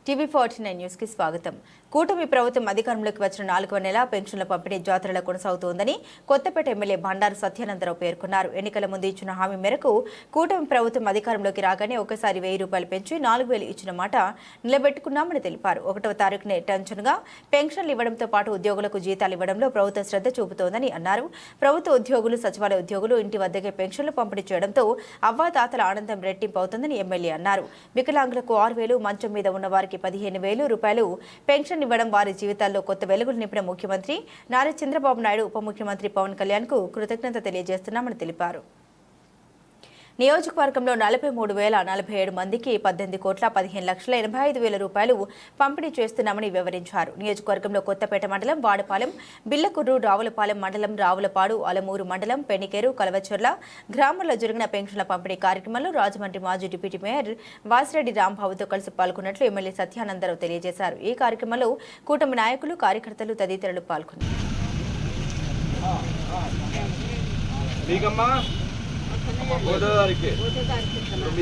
TV49 news కి స్వాగతం. కూటమి ప్రభుత్వం అధికారంలోకి వచ్చిన 4వ నెల పెన్షన్ల పంపిణీ జాతరలో కొనసాగుతోందని కొత్తపేట ఎమ్మెల్యే బండారు సత్యానందరావు పేర్కొన్నారు. ఎన్నికల ముందు ఇచ్చిన హామీ మేరకు కూటమి ప్రభుత్వం అధికారంలోకి రాగానే ఒకసారి ₹1000 పెంచి 4000 ఇచ్చిన మాట నిలబెట్టుకున్నామని తెలిపారు. 1వ తారీఖునే టెన్షన్గా పెన్షన్లు ఇవ్వడంతో పాటు ఉద్యోగులకు జీతాలు ఇవ్వడంలో ప్రభుత్వం శ్రద్ధ చూపుతోందని అన్నారు. ప్రభుత్వ ఉద్యోగులు, సచివాలయ ఉద్యోగులు ఇంటి వద్దకే పెన్షన్లు పంపిణీ చేయడంతో అవ్వాతాతల ఆనందం రెట్టింపు అవుతుందని ఎమ్మెల్యే అన్నారు. వికలాంగులకు 6000, మంచం మీద ఉన్న వారికి ₹15,000 పెన్షన్ ఇవ్వడం వారి జీవితాల్లో కొత్త వెలుగులు నింపిన ముఖ్యమంత్రి నారా చంద్రబాబు నాయుడు, ఉప ముఖ్యమంత్రి పవన్ కళ్యాణ్ కు కృతజ్ఞత తెలియజేస్తున్నామని తెలిపారు. నియోజకవర్గంలో 43,047 మందికి ₹18,15,85,000 పంపిణీ చేస్తున్నామని వివరించారు. నియోజకవర్గంలో కొత్తపేట మండలం వాడపాలెం, బిల్లకుర్రు, రావులపాలెం మండలం, రావులపాడు, అలమూరు మండలం, పెనికేరు, కలవచర్ల గ్రామాల్లో జరిగిన పెన్షన్ల పంపిణీ కార్యక్రమంలో రాజమండ్రి మాజీ డిప్యూటీ మేయర్ వాసిరెడ్డి రాంబాబుతో కలిసి పాల్గొన్నట్లు ఎమ్మెల్యే సత్యానందరావు తెలియజేశారు. ఈ కార్యక్రమంలో కూటమి నాయకులు, కార్యకర్తలు తదితరులు పాల్గొన్నారు.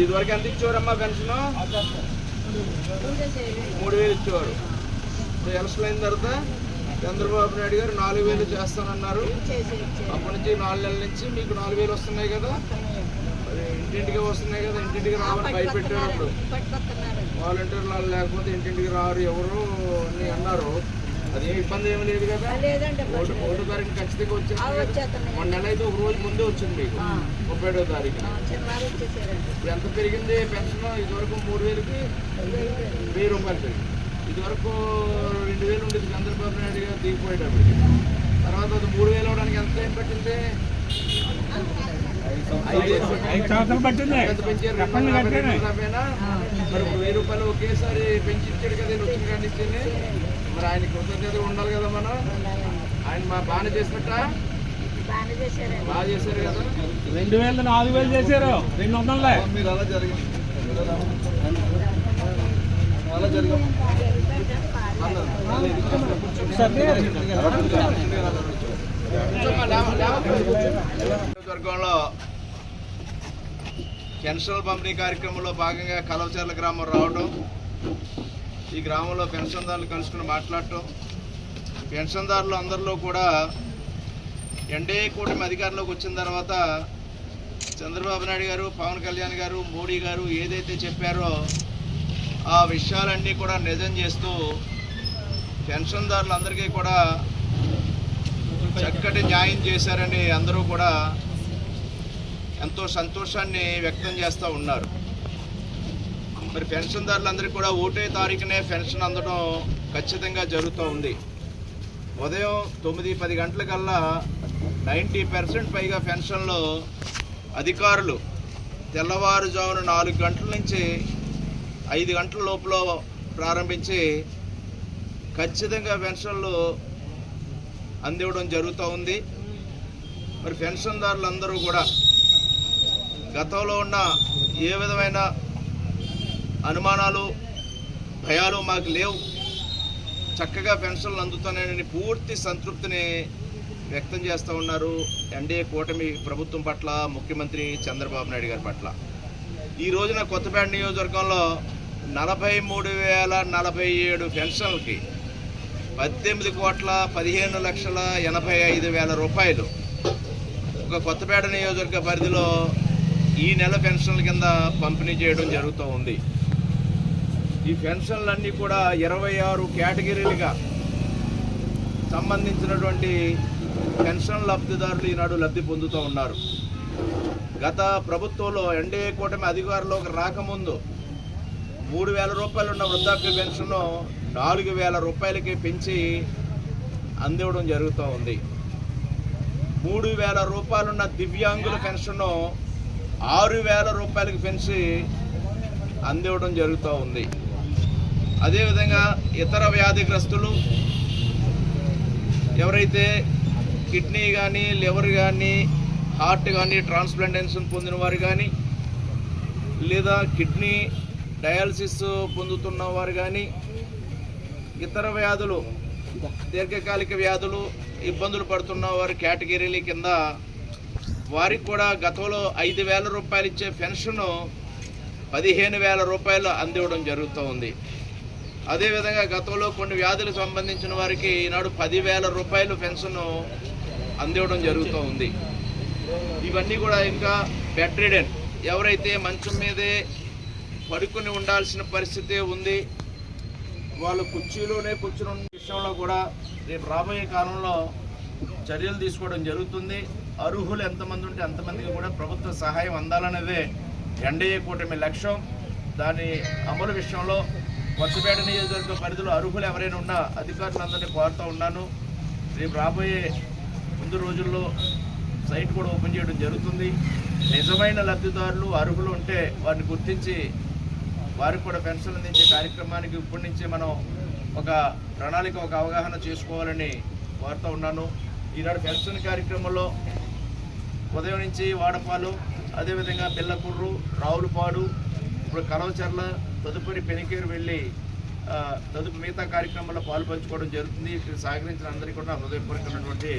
ఇదివరకు ఎంత ఇచ్చేవారమ్మా పెన్షన్? 3000 ఇచ్చేవారు. ఎలక్షన్ అయిన తర్వాత చంద్రబాబు నాయుడు గారు 4000 చేస్తానన్నారు. అప్పటి నుంచి 4 నెలల నుంచి మీకు 4000 వస్తున్నాయి కదా, మరి ఇంటింటికి వస్తున్నాయి కదా, ఇంటింటికి రావాలని భయపెట్టారు. వాలంటీర్లు లేకపోతే ఇంటింటికి రారు ఎవరు అని అన్నారు. అది ఇబ్బంది ఏమి లేదు కదా. 1వ తారీఖు ఖచ్చితంగా వచ్చింది. 1 నెల అయితే ఒక రోజు ముందే వచ్చింది మీకు 31వ తారీఖు. ఇప్పుడు ఎంత పెరిగింది పెన్షన్? ఇదివరకు 3000కి ₹1000 పెరిగింది. ఇదివరకు 2000 ఉండేది చంద్రబాబు నాయుడు గారు దిగిపోయేటప్పటికి. తర్వాత అది 3000 అవడానికి ఎంత టైం పట్టింది? 5 సంవత్సరాలు పట్టింది. మరి ₹1000 ఒకేసారి పెంచి ఇచ్చాడు కదా, వచ్చిన కానీ ఇచ్చింది. మరి ఆయన కృతజ్ఞత ఉండాలి కదా మనం. ఆయన బాగానే చేసినట్ట బాగా చేశారు కదా. 2000 4000 చేశారు. 200 మీరు అలా జరిగింది, అలా జరిగింది. నియోజకవర్గంలో పెన్షన్ల పంపిణీ కార్యక్రమంలో భాగంగా కలవచర్ల గ్రామం రావడం, ఈ గ్రామంలో పెన్షన్దారులు కలుసుకుని మాట్లాడటం, పెన్షన్దారులు అందరిలో కూడా ఎన్డీఏ కూటమి అధికారంలోకి వచ్చిన తర్వాత చంద్రబాబు నాయుడు గారు, పవన్ కళ్యాణ్ గారు, మోడీ గారు ఏదైతే చెప్పారో ఆ విషయాలన్నీ కూడా నిజం చేస్తూ పెన్షన్దారులందరికీ కూడా చక్కటి న్యాయం చేశారని అందరూ కూడా ఎంతో సంతోషాన్ని వ్యక్తం చేస్తూ ఉన్నారు. మరి పెన్షన్దారులందరికీ కూడా 1వ తారీఖునే పెన్షన్ అందడం ఖచ్చితంగా జరుగుతూ ఉంది. ఉదయం 9-10 గంటలకల్లా 90% పైగా పెన్షన్లు అధికారులు తెల్లవారుజామున 4 గంటల నుంచి 5 గంటల లోపల ప్రారంభించి ఖచ్చితంగా పెన్షన్లు అందివ్వడం జరుగుతూ ఉంది. మరి పెన్షన్దారులందరూ కూడా గతంలో ఉన్న ఏ విధమైన అనుమానాలు, భయాలు మాకు లేవు, చక్కగా పెన్షన్లు అందుతున్నాయని పూర్తి సంతృప్తిని వ్యక్తం చేస్తూ ఉన్నారు ఎన్డీఏ కూటమి ప్రభుత్వం పట్ల, ముఖ్యమంత్రి చంద్రబాబు నాయుడు గారి పట్ల. ఈ రోజున కొత్తపేట నియోజకవర్గంలో 43,047 పెన్షన్లకి ₹18,15,85,000 ఒక కొత్తపేట నియోజకవర్గ పరిధిలో ఈ నెల పెన్షన్ల కింద పంపిణీ చేయడం జరుగుతూ ఉంది. ఈ పెన్షన్లన్నీ కూడా 26 కేటగిరీలుగా సంబంధించినటువంటి పెన్షన్ లబ్ధిదారులు ఈనాడు లబ్ధి పొందుతూ ఉన్నారు. గత ప్రభుత్వంలో ఎన్డీఏ కూటమి అధికారంలోకి రాకముందు ₹3,000 ఉన్న వృద్ధాప్య పెన్షన్ ₹4,000 పెంచి అందివ్వడం జరుగుతూ ఉంది. ₹3,000 ఉన్న దివ్యాంగుల పెన్షన్ ₹6,000 పెంచి అందివ్వడం జరుగుతూ ఉంది. అదేవిధంగా ఇతర వ్యాధిగ్రస్తులు ఎవరైతే కిడ్నీ కానీ, లివర్ కానీ, హార్ట్ కానీ ట్రాన్స్ప్లాంటేషన్ పొందిన వారు కానీ, లేదా కిడ్నీ డయాలసిస్ పొందుతున్న వారు కానీ, ఇతర వ్యాధులు, దీర్ఘకాలిక వ్యాధులు ఇబ్బందులు పడుతున్న వారి కేటగిరీల కింద వారికి కూడా గతంలో ₹5,000 ఇచ్చే పెన్షన్ ₹15,000 అందివ్వడం జరుగుతూ ఉంది. అదేవిధంగా గతంలో కొన్ని వ్యాధులకు సంబంధించిన వారికి ఈనాడు 10,000 రూపాయలు పెన్షన్ అందివ్వడం జరుగుతూ ఉంది. ఇవన్నీ కూడా ఇంకా బెడ్ రిడెన్, ఎవరైతే మంచం మీదే పడుకుని ఉండాల్సిన పరిస్థితి ఉంది, వాళ్ళు కుర్చీలోనే కూర్చుని విషయంలో కూడా రేపు రాబోయే కాలంలో చర్యలు తీసుకోవడం జరుగుతుంది. అర్హులు ఎంతమంది ఉంటే అంతమందికి కూడా ప్రభుత్వ సహాయం అందాలనేదే ఎన్డీఏ కూటమి లక్ష్యం. దాని అమలు విషయంలో కొత్తపేట నియోజకవర్గ పరిధిలో అర్హులు ఎవరైనా ఉన్నా అధికారులందరినీ కోరుతూ ఉన్నాను. రేపు రాబోయే ముందు రోజుల్లో సైట్ కూడా ఓపెన్ చేయడం జరుగుతుంది. నిజమైన లబ్ధిదారులు అర్హులు ఉంటే వారిని గుర్తించి వారికి కూడా పెన్షన్ అందించే కార్యక్రమానికి ఇప్పటి నుంచే మనం ఒక ప్రణాళిక, ఒక అవగాహన చేసుకోవాలని కోరుతూ ఉన్నాను. ఈనాడు పెన్షన్ కార్యక్రమంలో ఉదయం నుంచి వాడపాలు, అదేవిధంగా పిల్లకుర్రు, రావులపాడు, ఇప్పుడు కలవచర్ల, తదుపరి పెనికేరు వెళ్ళి తదుపరి మిగతా కార్యక్రమంలో పాలు పంచుకోవడం జరుగుతుంది. సహకరించిన అందరికీ కూడా హృదయపూర్వకమైనటువంటి